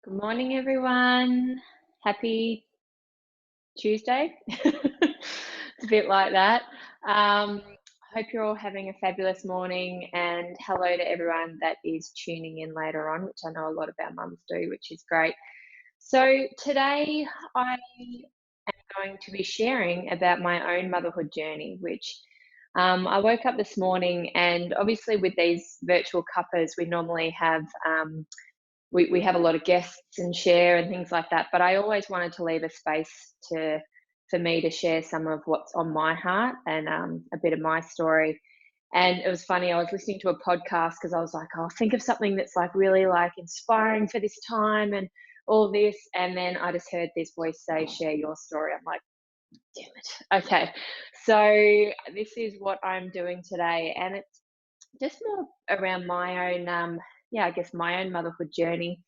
Good morning, everyone. Happy Tuesday. It's a bit like that. Hope you're all having a fabulous morning, and hello to everyone that is tuning in later on, which I know a lot of our mums do, which is great. So, today I am going to be sharing about my own motherhood journey, which I woke up this morning, and obviously, with these virtual cuppers, we normally have. We have a lot of guests and share and things like that, but I always wanted to leave a space to for me to share some of what's on my heart and a bit of my story. And it was funny, I was listening to a podcast because I was like, oh, think of something that's like really like inspiring for this time and all this. And then I just heard this voice say, share your story. I'm like, damn it. Okay. So this is what I'm doing today. And it's just more around my own, yeah, I guess my own motherhood journey.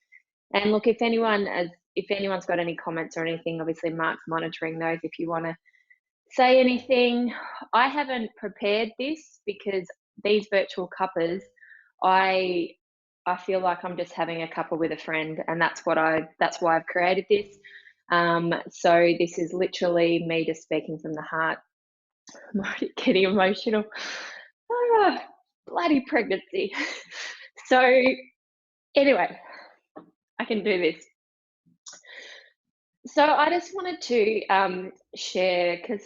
And look, if anyone's got any comments or anything, obviously Mark's monitoring those if you want to say anything. I haven't prepared this because these virtual cuppers, I I feel like I'm just having a cuppa with a friend, and that's why I've created this. So this is literally me just speaking from the heart. I'm already getting emotional. Ah, bloody pregnancy. So anyway, I can do this. So I just wanted to share because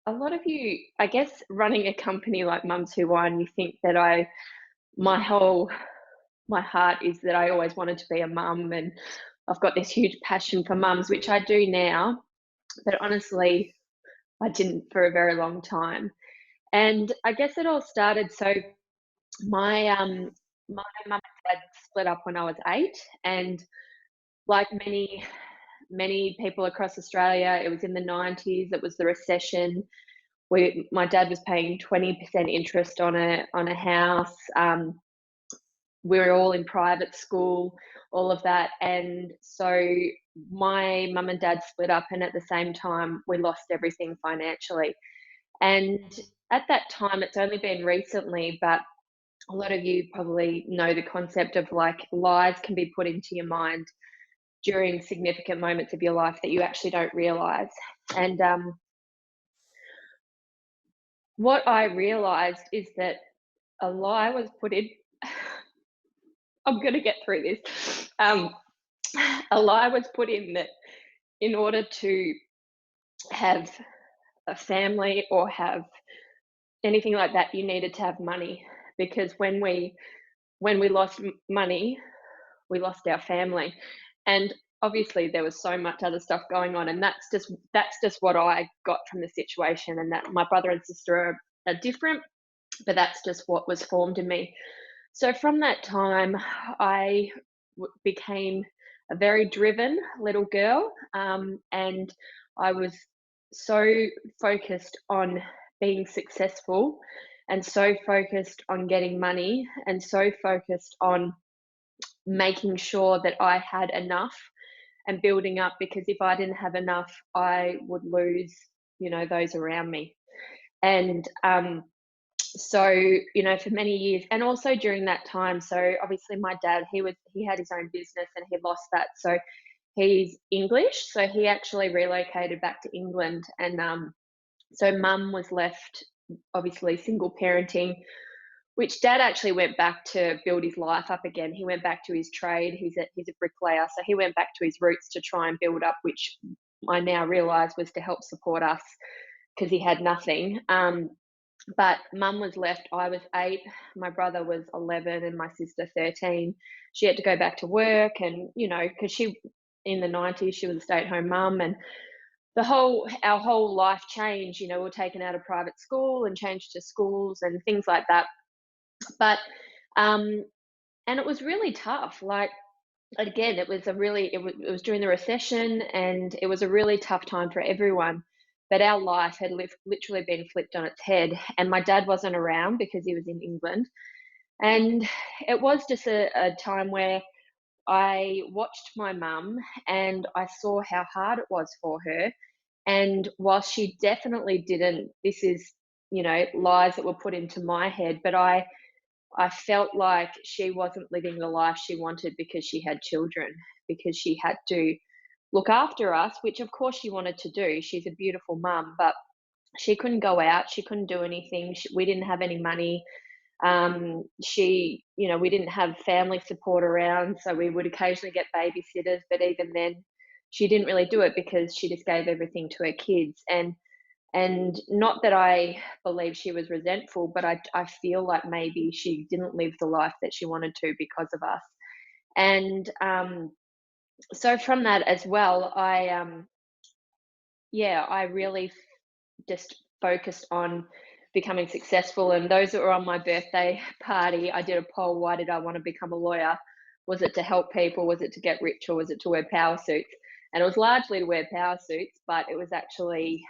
a lot of you, I guess, running a company like Mums Who Won, you think that my whole my heart is that I always wanted to be a mum, and I've got this huge passion for mums, which I do now, but honestly, I didn't for a very long time. And I guess it all started. So my my mum and dad split up when I was 8, and like many people across Australia, it was in the 90s, it was the recession. My dad was paying 20% interest on a house. We were all in private school, all of that. And so my mum and dad split up, and at the same time, we lost everything financially. And at that time, it's only been recently, but a lot of you probably know the concept of like lies can be put into your mind during significant moments of your life that you actually don't realize. And what I realized is that a lie was put in. I'm going to get through this. A lie was put in that in order to have a family or have anything like that, you needed to have money, because when we lost money, we lost our family. And obviously there was so much other stuff going on, and that's just what I got from the situation, and that my brother and sister are different, but that's just what was formed in me. So from that time, I became a very driven little girl, and I was so focused on being successful, and so focused on getting money, and so focused on making sure that I had enough and building up, because if I didn't have enough, I would lose, those around me. And so, for many years, and also during that time, so obviously my dad, he had his own business and he lost that. So he's English, so he actually relocated back to England, and so mum was left obviously single parenting, which dad actually went back to build his life up again. He went back to his trade. He's a bricklayer, so he went back to his roots to try and build up, which I now realise was to help support us because he had nothing. But mum was left. I was 8, my brother was 11, and my sister 13. She had to go back to work, and because she in the 90s she was a stay-at-home mum, and our whole life changed. We were taken out of private school and changed to schools and things like that. But um, and it was really tough. Like, again, it was during the recession, and it was a really tough time for everyone. But our life had literally been flipped on its head, and my dad wasn't around because he was in England. And it was just a time where I watched my mum, and I saw how hard it was for her. And while she definitely didn't, this is, lies that were put into my head, but I felt like she wasn't living the life she wanted because she had children. because she had to look after us, which of course she wanted to do. She's a beautiful mum, but she couldn't go out. She couldn't do anything. We didn't have any money. We didn't have family support around, so we would occasionally get babysitters, but even then, she didn't really do it because she just gave everything to her kids. And not that I believe she was resentful, but I feel like maybe she didn't live the life that she wanted to because of us. And so from that as well, I really just focused on becoming successful. And those that were on my birthday party, I did a poll: why did I want to become a lawyer? Was it to help people? Was it to get rich? Or was it to wear power suits? And it was largely to wear power suits, but it was actually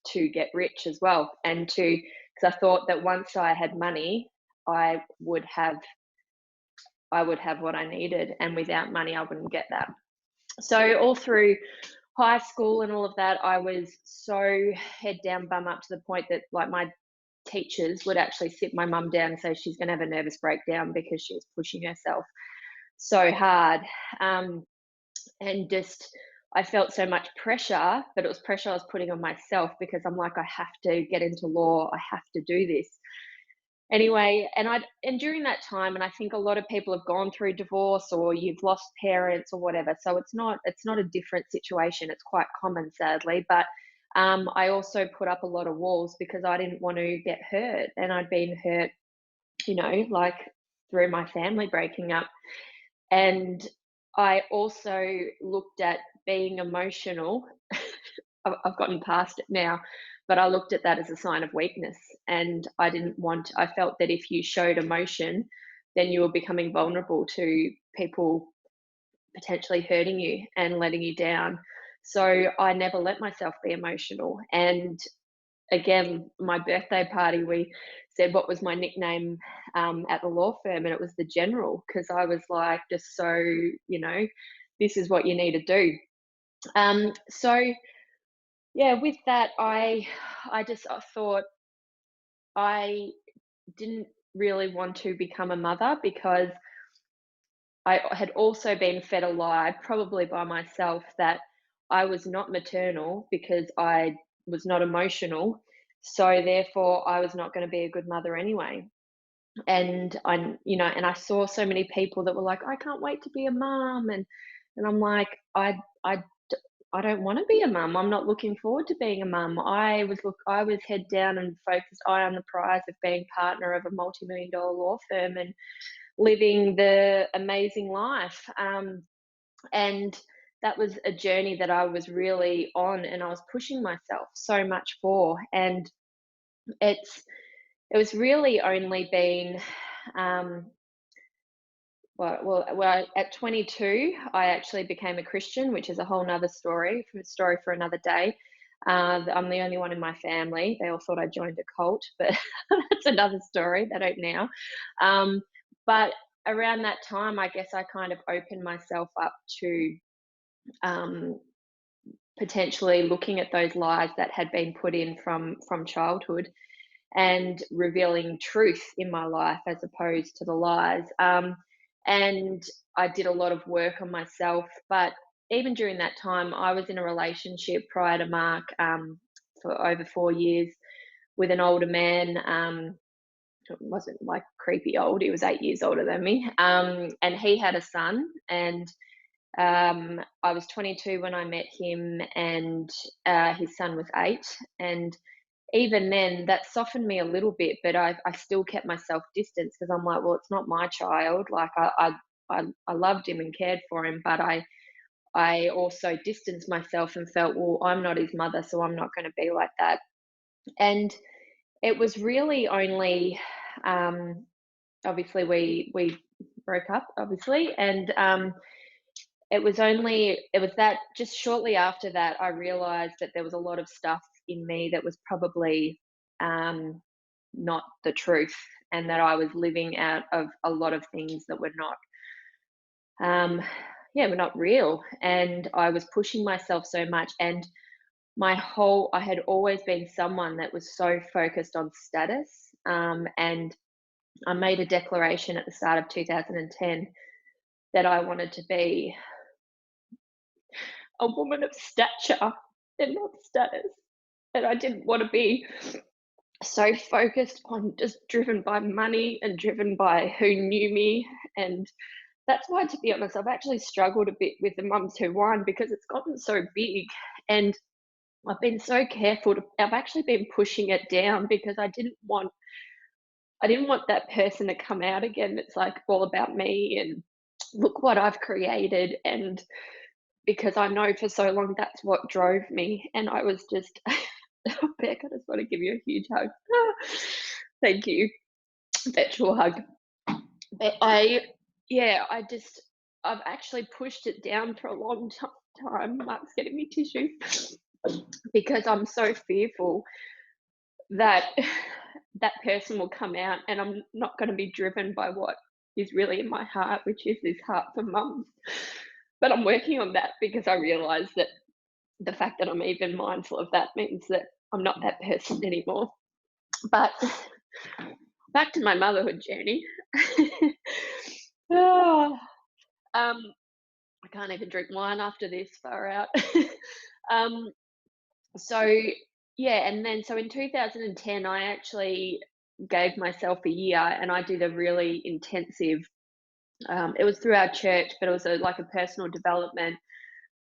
to get rich as well. And because I thought that once I had money, I would have I would have what I needed, and without money, I wouldn't get that. So all through high school and all of that, I was so head down, bum up, to the point that like my teachers would actually sit my mum down and say she's going to have a nervous breakdown because she was pushing herself so hard. Um, and just I felt so much pressure, but it was pressure I was putting on myself because I'm like, I have to get into law, I have to do this. Anyway, and during that time, and I think a lot of people have gone through divorce or you've lost parents or whatever, so it's not a different situation. It's quite common, sadly. But I also put up a lot of walls because I didn't want to get hurt, and I'd been hurt, like through my family breaking up. And I also looked at being emotional. I've gotten past it now, but I looked at that as a sign of weakness. And I felt that if you showed emotion, then you were becoming vulnerable to people potentially hurting you and letting you down. So I never let myself be emotional. And again, my birthday party, we said what was my nickname at the law firm, and it was the General, because I was like, just so, you know, this is what you need to do. So yeah, with that, I thought I didn't really want to become a mother because I had also been fed a lie, probably by myself, that I was not maternal because I was not emotional. So therefore, I was not going to be a good mother anyway. And I saw so many people that were like, I can't wait to be a mum, and I'm like, I I don't want to be a mum. I'm not looking forward to being a mum. I was head down and focused, eye on the prize of being partner of a multi-million dollar law firm and living the amazing life. And that was a journey that I was really on, and I was pushing myself so much for. And it's it was really only been at 22, I actually became a Christian, which is a whole nother story for another day. I'm the only one in my family. They all thought I joined a cult, but that's another story. They don't now. But around that time, I guess I kind of opened myself up to um, potentially looking at those lies that had been put in from childhood and revealing truth in my life as opposed to the lies. And I did a lot of work on myself. But even during that time, I was in a relationship prior to Mark for over 4 years with an older man. It wasn't like creepy old, he was 8 years older than me. And he had a son. And I was 22 when I met him, and his son was 8. And even then, that softened me a little bit, but I still kept myself distanced because I'm like, well, it's not my child. Like I loved him and cared for him, but I also distanced myself and felt, well, I'm not his mother, so I'm not going to be like that. And it was really only, obviously, we broke up, obviously, and it was that just shortly after that I realized that there was a lot of stuff in me that was probably um, not the truth, and that I was living out of a lot of things that were not, um, yeah, were not real. And I was pushing myself so much, and I had always been someone that was so focused on status. And I made a declaration at the start of 2010 that I wanted to be a woman of stature and not status. And I didn't want to be so focused on just driven by money and driven by who knew me. And that's why, to be honest, I've actually struggled a bit with the Mums Who Won because it's gotten so big. And I've been so careful to, I've actually been pushing it down because I didn't want that person to come out again. It's like all about me and look what I've created. And because I know for so long that's what drove me. And I was just, Beck, I just want to give you a huge hug. Thank you. Virtual hug. But yeah, I've actually pushed it down for a long time. Mark's getting me tissue because I'm so fearful that that person will come out and I'm not going to be driven by what is really in my heart, which is this heart for mums. But I'm working on that because I realize that the fact that I'm even mindful of that means that I'm not that person anymore. But back to my motherhood journey. Oh, I can't even drink wine after this, far out. um, so yeah, and then so in 2010, I actually gave myself a year, and I did a really intensive. It was through our church, but it was like a personal development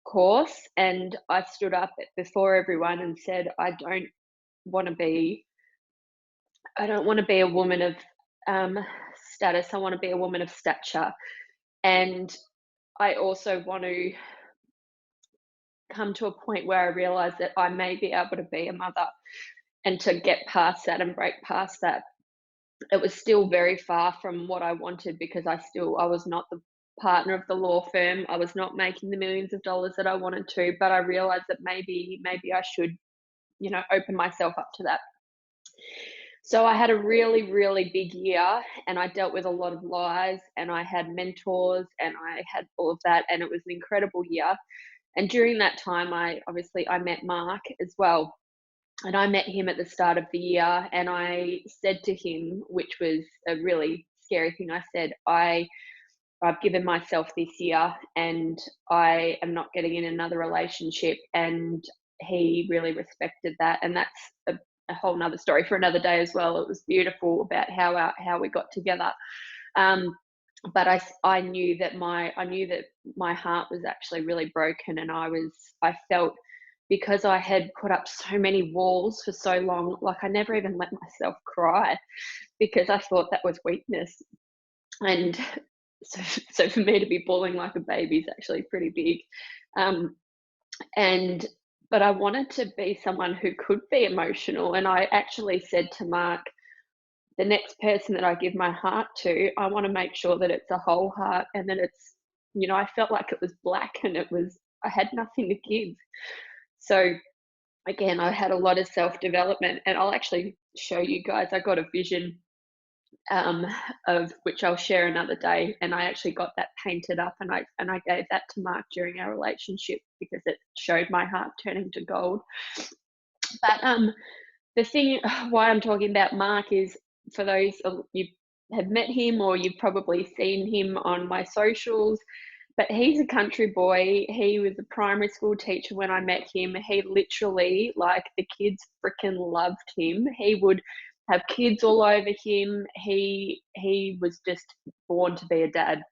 course, and I stood up before everyone and said, want to be, I don't want to be a woman of um, status. I want to be a woman of stature, and I also want to come to a point where I realize that I may be able to be a mother and to get past that and break past that. It was still very far from what I wanted because I was not the partner of the law firm. I was not making the millions of dollars that I wanted to, but I realized that maybe I should, open myself up to that. So I had a really, really big year and I dealt with a lot of lies and I had mentors and I had all of that and it was an incredible year. And during that time, I met Mark as well. And I met him at the start of the year, and I said to him, which was a really scary thing, I said, I've given myself this year and I am not getting in another relationship. And he really respected that. And that's a whole nother story for another day as well. It was beautiful about how we got together. Um, but I knew that my heart was actually really broken, and I felt because I had put up so many walls for so long, like I never even let myself cry because I thought that was weakness. And so, so for me to be bawling like a baby is actually pretty big. Um, and but I wanted to be someone who could be emotional, and I actually said to Mark, the next person that I give my heart to, I want to make sure that it's a whole heart and that it's, I felt like it was black and I had nothing to give. So again, I had a lot of self development, and I'll actually show you guys. I got a vision um, of which I'll share another day, and I actually got that painted up, and I gave that to Mark during our relationship because it showed my heart turning to gold. But the thing why I'm talking about Mark is for those you have met him or you've probably seen him on my socials, but he's a country boy. He was a primary school teacher when I met him. He literally, like, the kids freaking loved him. He would have kids all over him. He was just born to be a dad.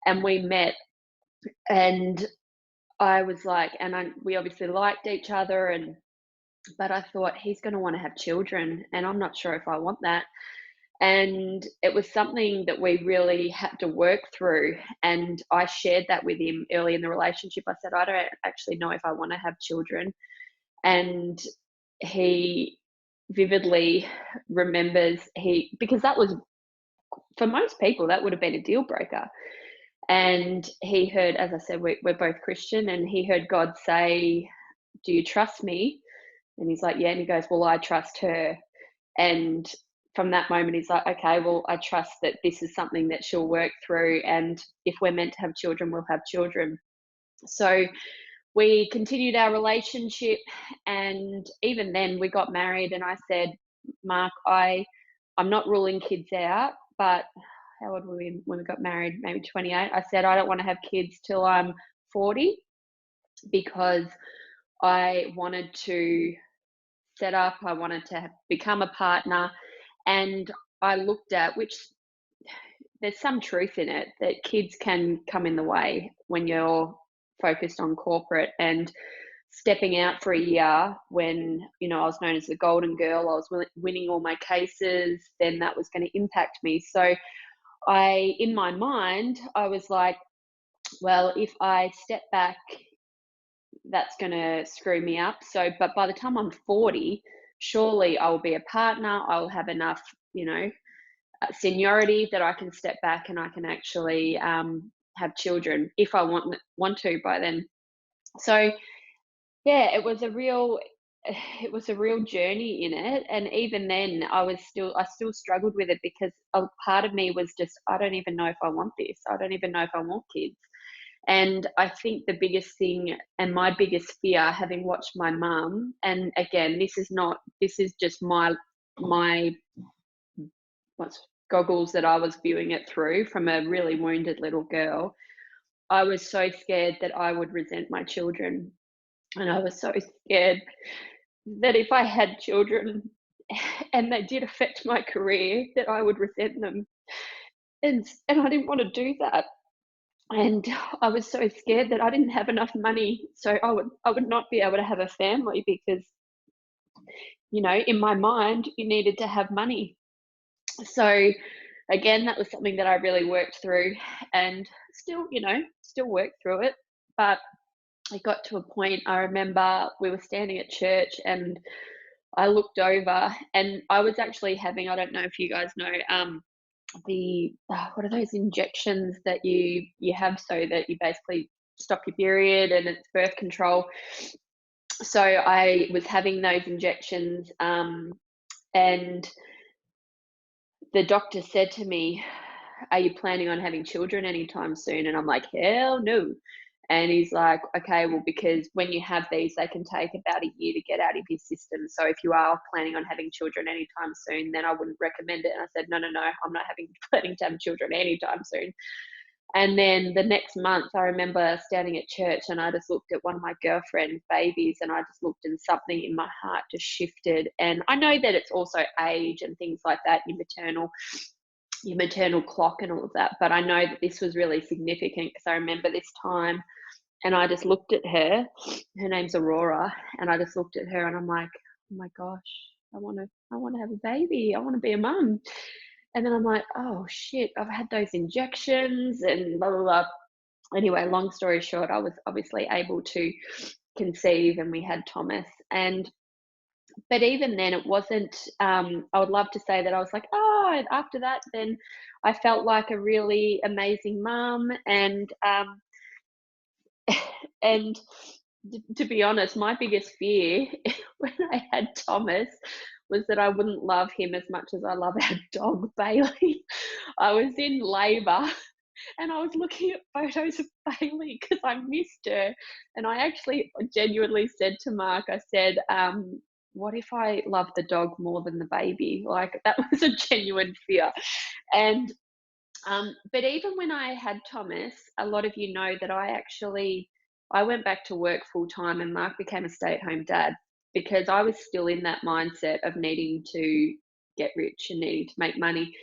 And we met, and I was like, we obviously liked each other, but I thought he's going to want to have children, and I'm not sure if I want that. And it was something that we really had to work through. And I shared that with him early in the relationship. I said, I don't actually know if I want to have children. And he vividly remembers because that was, for most people, that would have been a deal breaker. And he heard, as I said, we're both Christian, and he heard God say, do you trust me? And he's like, yeah. And he goes, well, I trust her. And from that moment, he's like, okay, well, I trust that this is something that she'll work through. And if we're meant to have children, we'll have children. So we continued our relationship. And even then, we got married. And I said, Mark, I'm not ruling kids out, but how old were we when we got married? Maybe 28. I said, I don't want to have kids till I'm 40 because I wanted to set up, I wanted to become a partner. And I looked at which there's some truth in it that kids can come in the way when you're focused on corporate and stepping out for a year when I was known as the golden girl, I was winning all my cases, then that was going to impact me. So in my mind, I was like, well, if I step back, that's going to screw me up. So, but by the time I'm 40, surely I will be a partner. I'll have enough, seniority that I can step back and I can actually have children if I want to by then. So yeah, it was a real journey in it, and even then I still struggled with it because a part of me was just, I don't even know if I want this. I don't even know if I want kids. And I think the biggest thing and my biggest fear, having watched my mum, and again, this is just my what's goggles that I was viewing it through from a really wounded little girl. I was so scared that I would resent my children. And I was so scared that if I had children and they did affect my career, that I would resent them. And I didn't want to do that. And I was so scared that I didn't have enough money, so I would not be able to have a family because in my mind you needed to have money. So again, that was something that I really worked through, and still work through it. But it got to a point, I remember we were standing at church and I looked over and I was actually having, I don't know if you guys know, what are those injections that you have so that you basically stop your period, and it's birth control. So I was having those injections, and the doctor said to me, "Are you planning on having children anytime soon?" And I'm like, "Hell no." And he's like, "Okay, well, because when you have these, they can take about a year to get out of your system. So if you are planning on having children anytime soon, then I wouldn't recommend it." And I said, "No, no, no, I'm not planning to have children anytime soon." And then the next month, I remember standing at church and I just looked at one of my girlfriend's babies and I just looked, and something in my heart just shifted. And I know that it's also age and things like that, your maternal clock and all of that. But I know that this was really significant because I remember this time and I just looked at her. Her name's Aurora, and I just looked at her and I'm like, oh my gosh, I want to have a baby. I want to be a mum. And then I'm like, oh shit, I've had those injections and blah blah blah. Anyway, long story short, I was obviously able to conceive, and we had Thomas. And but even then, it wasn't. I would love to say that I was like, oh, and after that, then I felt like a really amazing mum, and to be honest, my biggest fear when I had Thomas was that I wouldn't love him as much as I love our dog Bailey. I was in labour and I was looking at photos of Bailey because I missed her. And I actually genuinely said to Mark, I said, what if I love the dog more than the baby? Like, that was a genuine fear. And but even when I had Thomas, a lot of you know that I went back to work full time, and Mark became a stay-at-home dad because I was still in that mindset of needing to get rich and needing to make money.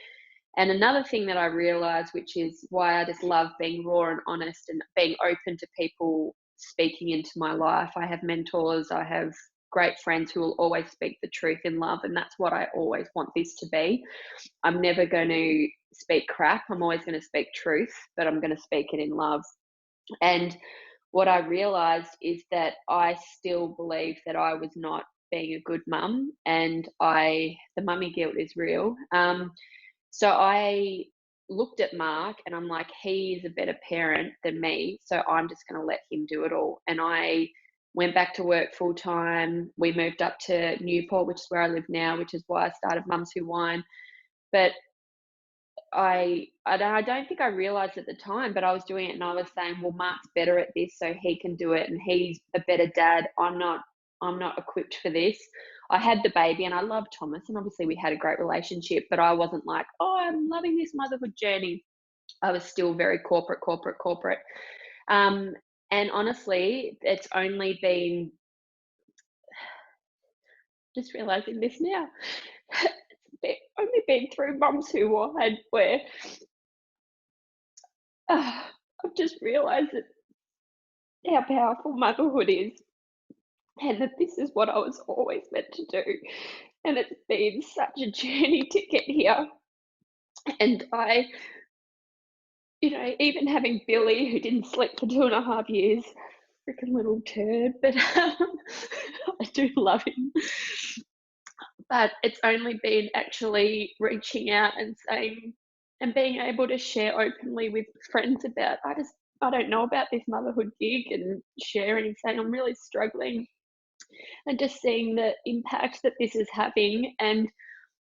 And another thing that I realized, which is why I just love being raw and honest and being open to people speaking into my life. I have mentors, I have great friends who will always speak the truth in love, and that's what I always want this to be. I'm never going to speak crap. I'm always going to speak truth, but I'm going to speak it in love. And what I realized is that I still believe that I was not being a good mum, and the mummy guilt is real. So I looked at Mark and I'm like, he is a better parent than me. So I'm just going to let him do it all. And I went back to work full time. We moved up to Newport, which is where I live now, which is why I started Mums Who Whine. But I don't think I realized at the time, but I was doing it and I was saying, well, Mark's better at this, so he can do it, and he's a better dad. I'm not equipped for this. I had the baby and I loved Thomas, and obviously we had a great relationship, but I wasn't like, "Oh, I'm loving this motherhood journey." I was still very corporate, corporate, corporate. Um, and honestly, it's only been just realizing this now. Only been through Mums Who Wide where I've just realized that how powerful motherhood is, and that this is what I was always meant to do. And it's been such a journey to get here. And even having Billy, who didn't sleep for 2.5 years, freaking little turd, but I do love him. But it's only been actually reaching out and saying and being able to share openly with friends about, I don't know about this motherhood gig, and sharing and saying I'm really struggling, and just seeing the impact that this is having. And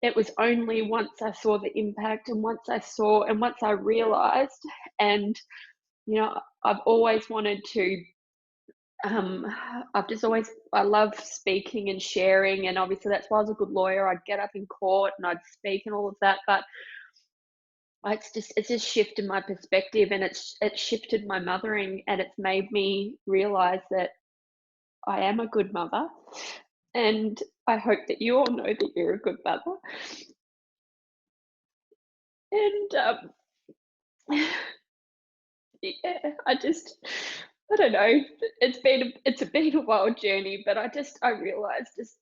it was only once I saw the impact, and once I realized, and you know, I've always wanted to um, I love speaking and sharing, and obviously that's why I was a good lawyer. I'd get up in court and I'd speak and all of that, but it's just shifted my perspective, and it's shifted my mothering, and it's made me realize that I am a good mother, and I hope that you all know that you're a good mother. And yeah, I don't know. It's been a wild journey, but I realized just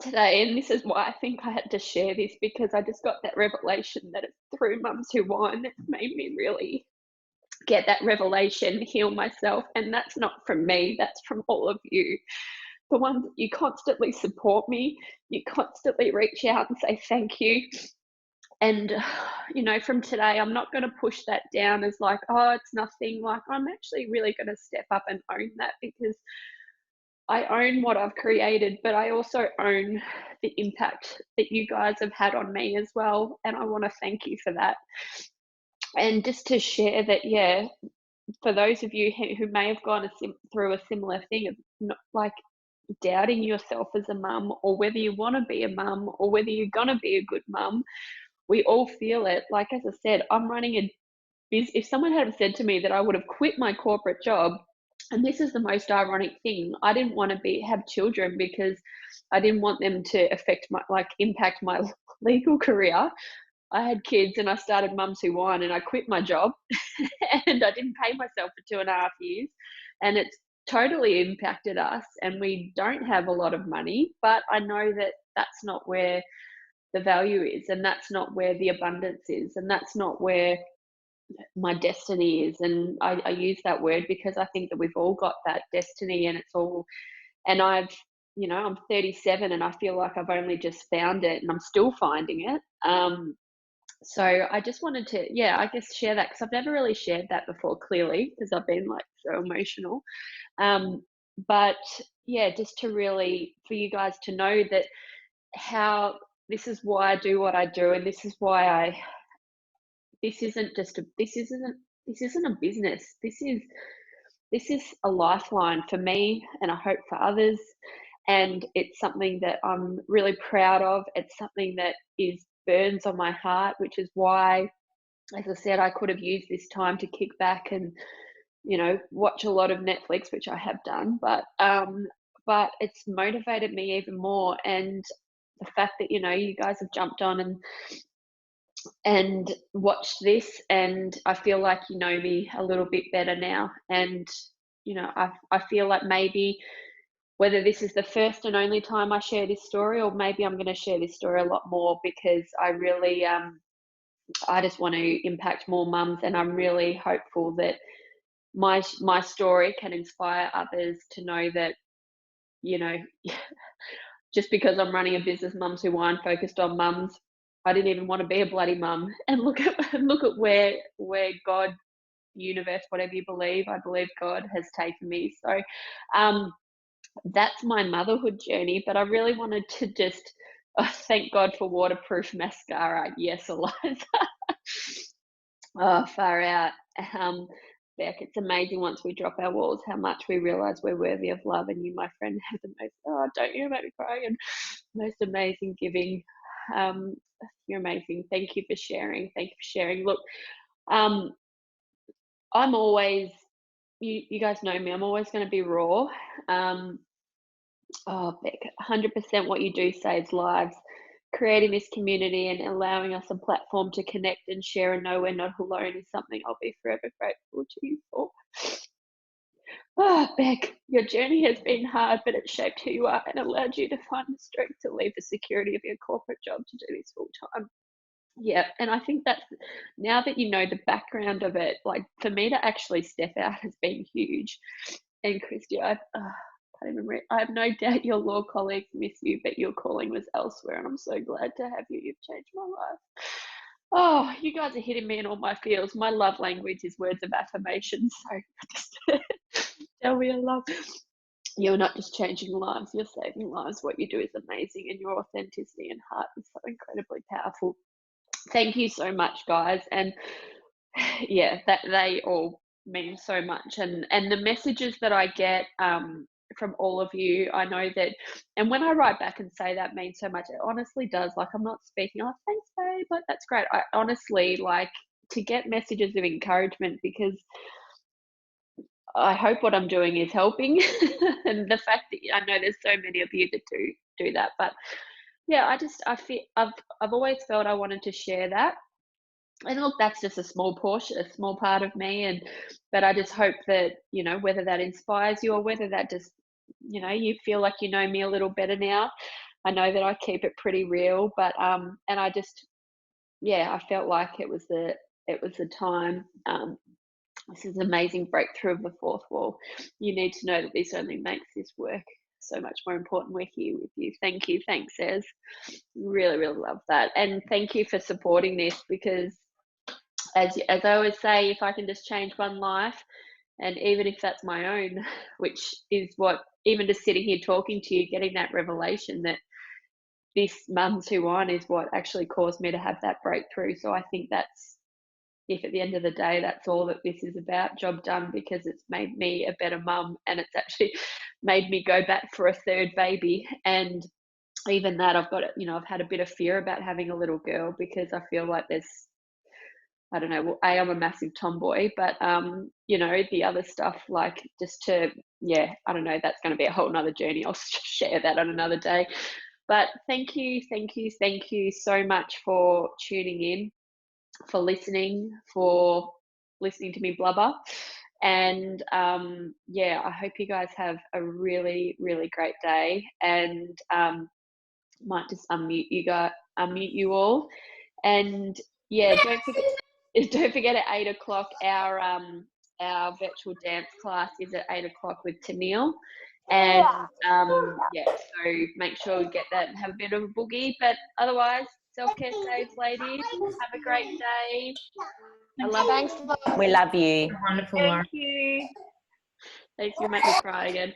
today, and this is why I think I had to share this, because I just got that revelation that it's through Mums Who Won that made me really get that revelation, heal myself. And that's not from me, that's from all of you. The ones that you constantly support me, you constantly reach out and say thank you. And from today, I'm not going to push that down as like, oh, it's nothing. Like, I'm actually really going to step up and own that, because I own what I've created, but I also own the impact that you guys have had on me as well. And I want to thank you for that. And just to share that, yeah, for those of you who may have gone through a similar thing of not, like, doubting yourself as a mum, or whether you want to be a mum, or whether you're going to be a good mum, we all feel it. Like, as I said, I'm running a if someone had said to me that I would have quit my corporate job, and this is the most ironic thing, I didn't want to be have children because I didn't want them to impact my legal career. I had kids and I started Mums Who Won, and I quit my job and I didn't pay myself for 2.5 years, and it's totally impacted us, and we don't have a lot of money, but I know that that's not where the value is, and that's not where the abundance is, and that's not where my destiny is. And I use that word because I think that we've all got that destiny, and it's all, and I'm 37 and I feel like I've only just found it, and I'm still finding it. So I just wanted to, yeah, I guess share that, because I've never really shared that before, clearly, because I've been like so emotional. Um, but yeah, just to really, for you guys to know that how this is why I do what I do, and this is why this isn't a business. This is a lifeline for me, and I hope for others. And it's something that I'm really proud of. It's something that is burns on my heart, which is why, as I said, I could have used this time to kick back and watch a lot of Netflix, which I have done. But it's motivated me even more, and the fact that you guys have jumped on and watched this, and I feel like you know me a little bit better now. And I feel like maybe whether this is the first and only time I share this story, or maybe I'm going to share this story a lot more, because I really I just want to impact more mums, and I'm really hopeful that my story can inspire others to know that you know just because I'm running a business, Mums Who Wine, focused on mums, I didn't even want to be a bloody mum. And look at where God, universe, whatever you believe, I believe God has taken me. So that's my motherhood journey. But I really wanted to just thank God for waterproof mascara. Yes, Eliza. Oh, far out. Um, Beck, it's amazing once we drop our walls how much we realise we're worthy of love. And you, my friend, have the most. Oh, don't you make me cry again. most amazing giving. Um, you're amazing. Thank you for sharing. Thank you for sharing. Look, um, I'm always, you guys know me, I'm always going to be raw. Um, oh, Beck, 100% what you do saves lives. Creating this community and allowing us a platform to connect and share and know we're not alone is something I'll be forever grateful to you for. Oh, Beck, your journey has been hard, but it shaped who you are and allowed you to find the strength to leave the security of your corporate job to do this full time. Yeah, and I think that's, now that you know the background of it, like for me to actually step out has been huge. And Christy, can't even I have no doubt your law colleagues miss you, but your calling was elsewhere, and I'm so glad to have you. You've changed my life. Oh, you guys are hitting me in all my feels. My love language is words of affirmation. So just tell me I love. You're not just changing lives, you're saving lives. What you do is amazing, and your authenticity and heart is so incredibly powerful. Thank you so much, guys. And yeah, that they all mean so much. And the messages that I get from all of you, I know that, and when I write back and say that means so much, it honestly does. Like, I'm not speaking, oh, thanks, babe, like that's great. I honestly like to get messages of encouragement, because I hope what I'm doing is helping. And the fact that I know there's so many of you that do that. But yeah, I feel I've always felt I wanted to share that. And look, that's just a small portion, a small part of me. But I just hope that, you know, whether that inspires you or whether that just, you know, you feel like you know me a little better now. I know that I keep it pretty real, but and I just, yeah, I felt like it was the time. This is an amazing breakthrough of the fourth wall. You need to know that this only makes this work so much more important. We're here with you. Thank you. Thanks, Ez. Really, really love that. And thank you for supporting this, because as I always say, if I can just change one life, and even if that's my own, which is what, even just sitting here talking to you, getting that revelation that this Mums Who On is what actually caused me to have that breakthrough. So I think that's, if at the end of the day, that's all that this is about, job done, because it's made me a better mum, and it's actually made me go back for a third baby. And even that, I've got it, you know, I've had a bit of fear about having a little girl, because I feel like there's, I don't know, well, I'm a massive tomboy, but you know, the other stuff, like just to, yeah, I don't know, that's going to be a whole nother journey. I'll share that on another day. But thank you so much for tuning in, for listening to me blubber. And yeah, I hope you guys have a really, really great day. And might just unmute you all. And yeah, don't forget at 8 o'clock our virtual dance class is at 8 o'clock with Tennille. And yeah, so make sure you get that and have a bit of a boogie. But otherwise, self-care saves, ladies. Have a great day. I love you. Thanks, love. We love you. You're wonderful. Thank you. Thanks, you make me cry again.